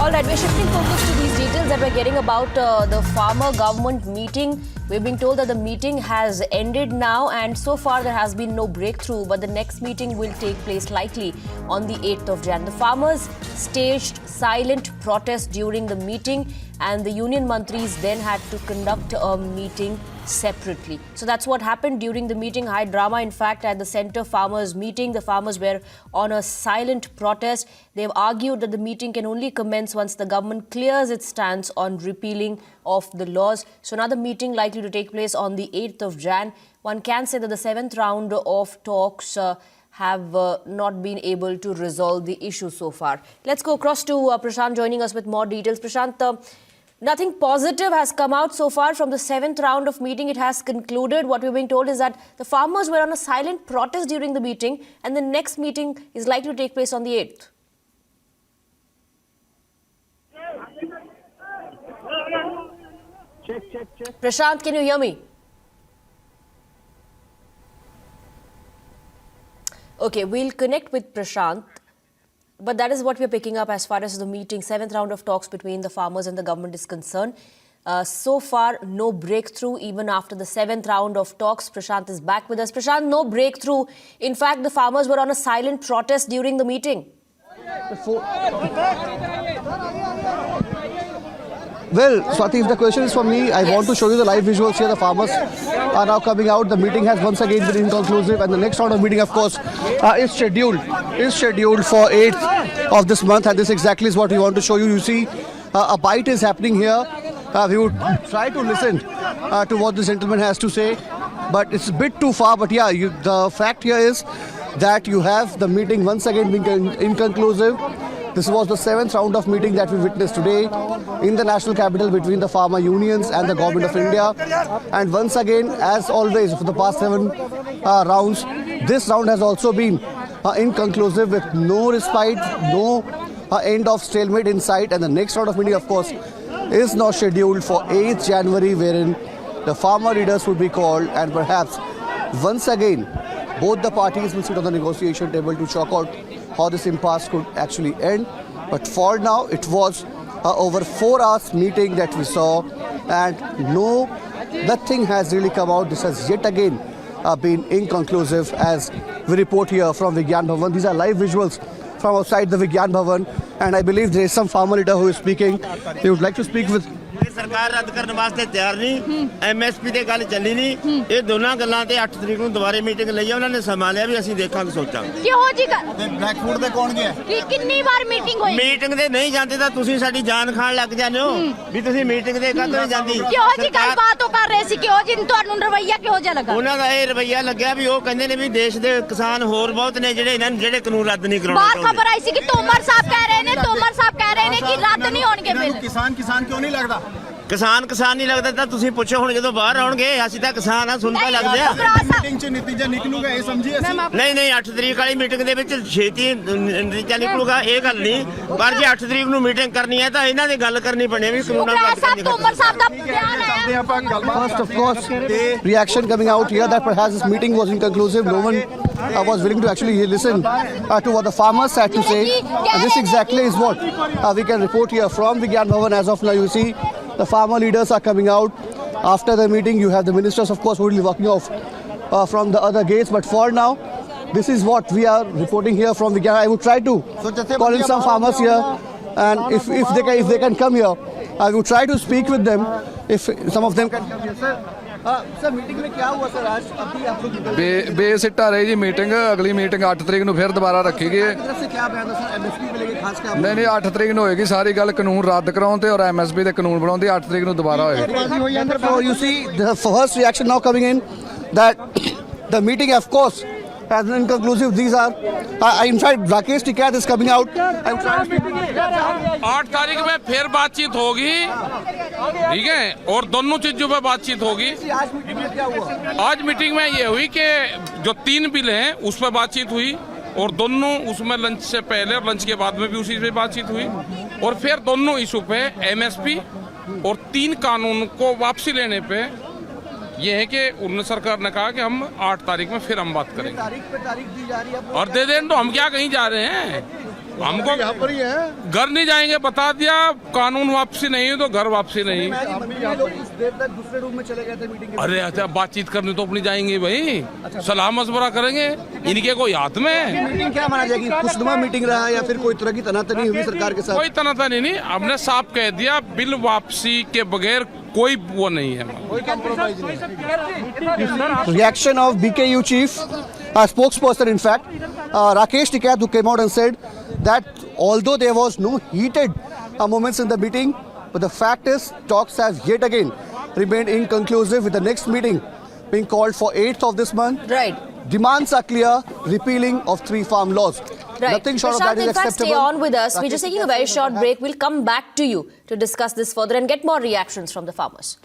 All right, we're shifting focus to these details that we're getting about the farmer government meeting. We're being told that the meeting has ended now, and so far there has been no breakthrough, but the next meeting will take place likely on the 8th of Jan. The farmers staged silent protest during the meeting, and the union mantris then had to conduct a meeting separately. So that's what happened during the meeting. High drama, in fact, at the centre farmers meeting. The farmers were on a silent protest. They've argued that the meeting can only commence once the government clears its stance on repealing of the laws. So another meeting likely to take place on the 8th of Jan. One can say that the 7th round of talks have not been able to resolve the issue so far. Let's go across to Prashant joining us with more details. Prashant, nothing positive has come out so far from the 7th round of meeting. It has concluded. What we're being told is that the farmers were on a silent protest during the meeting, and the next meeting is likely to take place on the 8th. Check. Prashant, can you hear me? Okay, we'll connect with Prashant. But that is what we're picking up as far as the meeting, 7th round of talks between the farmers and the government is concerned. So far, no breakthrough even after the 7th round of talks. Prashant is back with us. Prashant, no breakthrough. In fact, the farmers were on a silent protest during the meeting. Well, Swati, if the question is for me, I want to show you the live visuals here. The farmers are now coming out. The meeting has once again been inconclusive, and the next round of meeting, of course, is scheduled for 8th of this month, and this exactly is what we want to show you. You see, a bite is happening here. We would try to listen to what this gentleman has to say, but it's a bit too far. But yeah, the fact here is that you have the meeting once again being inconclusive. This was the 7th round of meeting that we witnessed today in the national capital between the farmer unions and the government of India. And once again, as always, for the past 7 rounds, this round has also been inconclusive with no respite, no end of stalemate in sight. And the next round of meeting, of course, is now scheduled for 8th January, wherein the farmer leaders would be called, and perhaps once again, both the parties will sit on the negotiation table to chalk out how this impasse could actually end. But for now, it was over 4 hours meeting that we saw, and nothing has really come out. This has yet again been inconclusive, as we report here from Vigyan Bhavan. These are live visuals from outside the Vigyan Bhavan, and I believe there is some farmer leader who is speaking. They would like to speak with. ਸਰਕਾਰ ਰੱਦ ਕਰਨ ਵਾਸਤੇ ਤਿਆਰ ਨਹੀਂ, MSP ਤੇ ਗੱਲ ਚੱਲੀ ਨਹੀਂ। ਇਹ ਦੋਨਾਂ ਗੱਲਾਂ ਤੇ 8 ਤਰੀਕ ਨੂੰ ਦੁਬਾਰੇ ਮੀਟਿੰਗ ਲਈ ਆ। ਉਹਨਾਂ ਨੇ ਸਮਾਂ ਲਿਆ ਵੀ ਅਸੀਂ ਦੇਖਾਂਗੇ, ਸੋਚਾਂਗੇ। ਕਿਹੋ ਜੀ ਤੇ ਬਲੈਕ ਫੂਡ ਤੇ ਕੌਣ ਗਿਆ? ਕਿੰਨੀ ਵਾਰ ਮੀਟਿੰਗ ਹੋਈ? ਮੀਟਿੰਗ ਤੇ ਨਹੀਂ ਜਾਂਦੇ ਤਾਂ ਤੁਸੀਂ ਸਾਡੀ ਜਾਨ ਖਾਣ ਲੱਗ ਜਾਂਦੇ ਹੋ ਵੀ ਤੁਸੀਂ ਮੀਟਿੰਗ ਤੇ ਕਾਹਤੋਂ ਨਹੀਂ ਜਾਂਦੀ? ਕਿਹੋ ਜੀ ਗੱਲਬਾਤ ਉਹ ਕਰ ਰਹੇ ਸੀ? ਕਿਹੋ ਜੀ ਤੁਹਾਨੂੰ ਰਵੱਈਆ ਕਿਹੋ ਜਿਹਾ ਲੱਗਾ? ਉਹਨਾਂ ਦਾ ਇਹ ਰਵੱਈਆ ਲੱਗਿਆ ਵੀ ਉਹ ਕਹਿੰਦੇ ਨੇ ਵੀ ਦੇਸ਼ ਦੇ ਕਿਸਾਨ ਹੋਰ ਬਹੁਤ ਨੇ ਜਿਹੜੇ ਇਹਨਾਂ ਨੂੰ ਜਿਹੜੇ ਕਾਨੂੰਨ ਰੱਦ ਨਹੀਂ ਕਰਾਉਣੇ ਚਾਹੁੰਦੇ। ਬਾਹਰ ਖਬਰ ਆਈ ਸੀ ਕਿ ਤੋਮਰ ਸਾਹਿਬ ਕਹਿ ਰਹੇ ਨੇ ਕਿ ਰੱਦ ਨਹੀਂ ਹੋਣਗੇ ਬਿੱਲ। ਕਿਸਾਨ ਕਿਉਂ ਨਹੀਂ ਲੱਗਦਾ? ਕਿਸਾਨ ਨਹੀਂ ਲੱਗਦਾ ਤਾਂ ਤੁਸੀਂ ਪੁੱਛੋ ਹੁਣ ਜਦੋਂ ਬਾਹਰ ਆਉਣਗੇ। ਅਸੀਂ ਤਾਂ ਕਿਸਾਨ ਆ, ਸੁਣ ਕੇ ਲੱਗਦੇ ਆ। ਮੀਟਿੰਗ 'ਚ ਨਤੀਜਾ ਨਿਕਲੂਗਾ ਇਹ ਸਮਝੀ ਅਸੀਂ? ਨਹੀਂ 8 ਤਰੀਕ ਵਾਲੀ ਮੀਟਿੰਗ ਦੇ ਵਿੱਚ ਛੇਤੀ ਨਤੀਜਾ ਨਿਕਲੂਗਾ, ਇਹ ਗੱਲ ਨਹੀਂ। ਪਰ ਜੇ 8 ਤਰੀਕ ਨੂੰ ਮੀਟਿੰਗ ਕਰਨੀ ਹੈ ਤਾਂ ਇਹਨਾਂ ਦੀ ਗੱਲ ਕਰਨੀ ਪੈਣੀ ਵੀ ਕਾਨੂੰਨਾਂ ਦਾ ਤੋਮਰ ਸਾਹਿਬ ਦਾ ਬਿਆਨ ਆਇਆ। First, of course, reaction coming out here that perhaps this meeting was inconclusive. No one was willing to actually listen to what the farmers had to say. And this exactly is what we can report here from Vigyan Bhavan. As of now, you see the farmer leaders are coming out. After the meeting, you have the ministers, of course, who will be walking off from the other gates. But for now, this is what we are reporting here from Vigyan. I would try to call in some farmers here, and if they can come here, I would try to speak with them. If some of them can come here, sir, meeting में क्या हुआ sir आज? अभी आप लोग ਬੇਸਿੱਟਾ ਰਹੀ ਜੀ meeting. ਅਗਲੀ ਮੀਟਿੰਗ 8 ਤਰੀਕ ਨੂੰ ਫਿਰ ਦੁਬਾਰਾ ਰੱਖੀ ਗਈ ਹੈ। ਨਹੀਂ 8 ਤਰੀਕ ਨੂੰ ਹੋਏਗੀ ਸਾਰੀ ਗੱਲ ਕਾਨੂੰਨ ਰੱਦ ਕਰਾਉਣ ਤੇ, ਔਰ ਐਮਐਸਪੀ ਦੇ ਕਾਨੂੰਨ ਬਣਾਉਣ ਦੀ 8 ਤਰੀਕ ਨੂੰ ਦੁਬਾਰਾ ਹੋਏਗੀ। So you see the first reaction now coming in that the meeting, of course, has been inconclusive. These are, in fact, Rakesh Tikkaiyat is coming out. 8 तारीख में फिर बातचीत होगी, ठीक है, और दोनों चीजों पे बातचीत होगी। आज मीटिंग में ये हुई कि जो 3 बिल हैं उस पर बातचीत हुई, और दोनों उसमें लंच से पहले और लंच के बाद में भी उसी पे बातचीत हुई, और फिर दोनों इशू पे एमएसपी और 3 कानून को वापसी लेने पे ये है कि उन्होंने सरकार ने कहा कि हम 8 तारीख में फिर हम बात करेंगे। तारीख पे तारीख दी जा रही है और दे दें तो हम क्या कहीं जा रहे हैं? हमको यहाँ पर ही है। घर नहीं जाएंगे, बता दिया। कानून वापसी नहीं है तो घर वापसी नहीं। ये लोग कुछ देर तक दूसरे रूम में चले गए थे मीटिंग के। अरे अच्छा, बातचीत करने तो अपनी जाएंगे भाई, सलाह मशवरा करेंगे, इनके कोई हाथ में है? मीटिंग क्या माना जाएगी? खुशनुमा मीटिंग रहा या फिर कोई तरह की तनातनी हुई सरकार के साथ? कोई तनातनी नहीं, हमने साफ कह दिया बिल वापसी के बगैर कोई वो नहीं है। Reaction of BKU chief, a spokesperson in fact, Rakesh Tikait, who came out and said that although there was no heated moments in the meeting, but the fact is talks have yet again remained inconclusive, with the next meeting being called for 8th of this month. Right. Demands are clear: repealing of 3 farm laws. Right. Nothing short of Prashant, that is in fact, acceptable. stay on with us. We're Rakesh just taking a Tikait very will short come break. We'll come back to you to discuss this further and get more reactions from the farmers.